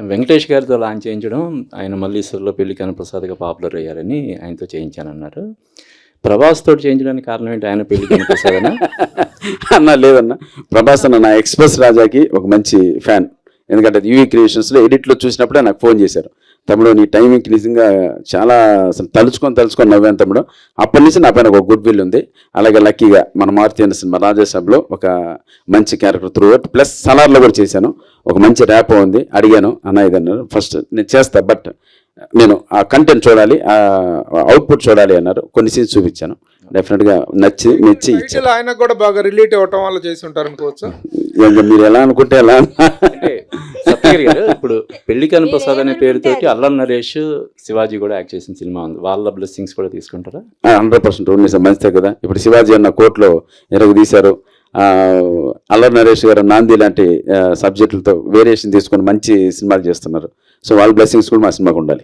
వెంకటేష్ గారితో లాంచ్ చేయించడం, ఆయన మల్లీశ్వర్లో పెళ్లి కనప్రసాద్గా పాపులర్ అయ్యారని ఆయనతో చేయించానన్నారు. ప్రభాస్ తోటి చేయించడానికి కారణం ఏంటి? ఆయన పెళ్లి కనప్రసాదనా? అన్న లేదన్న, ప్రభాస్ అన్న నా ఎక్స్ప్రెస్ రాజాకి ఒక మంచి ఫ్యాన్. ఎందుకంటే యూవీ క్రియేషన్స్లో ఎడిట్లో చూసినప్పుడే నాకు ఫోన్ చేశారు, తమ్ముడు నీ టైమింగ్కి నిజంగా చాలా అసలు తలుచుకొని నవ్వాను తమ్ముడు. అప్పటి నుంచి నా పైన ఒక గుడ్ విల్ ఉంది. అలాగే లక్కీగా మన మారుతి అనే సినిమా రాజాసాబ్లో ఒక మంచి క్యారెక్టర్ త్రూ అవుట్, ప్లస్ సలార్లో కూడా చేశాను. ఒక మంచి ర్యాప్ ఉంది. అడిగాను అన్న ఇదన్నారు, ఫస్ట్ నేను చేస్తా బట్ నేను ఆ కంటెంట్ చూడాలి, ఆ అవుట్పుట్ చూడాలి అన్నారు. కొన్ని సీన్స్ చూపించాను, డెఫినెట్గా మెచ్చి ఇచ్చాను. ఆయన కూడా బాగా రిలేట్ అవ్వటం వల్ల చేసి ఉంటారు అనుకోవచ్చు. మీరు ఎలా అనుకుంటే ఎలా. అంటే సత్యగిరి గారు ఇప్పుడు పెళ్లి కనప్రసాద్ అనే పేరుతోటి అల్లరి నరేష్, శివాజీ కూడా యాక్ట్ చేసిన సినిమా ఉంది. వాళ్ళ బ్లెస్సింగ్స్ కూడా తీసుకుంటారా? 100% ఉంది, మంచిదే కదా. ఇప్పుడు శివాజీ అన్న కోర్టులో ఎరగదీశారు, అల్లరి నరేష్ గారు నాంది లాంటి సబ్జెక్టులతో వేరియేషన్ తీసుకొని మంచి సినిమాలు చేస్తున్నారు. సో వాళ్ళ బ్లెస్సింగ్స్ కూడా మా సినిమాకు ఉండాలి.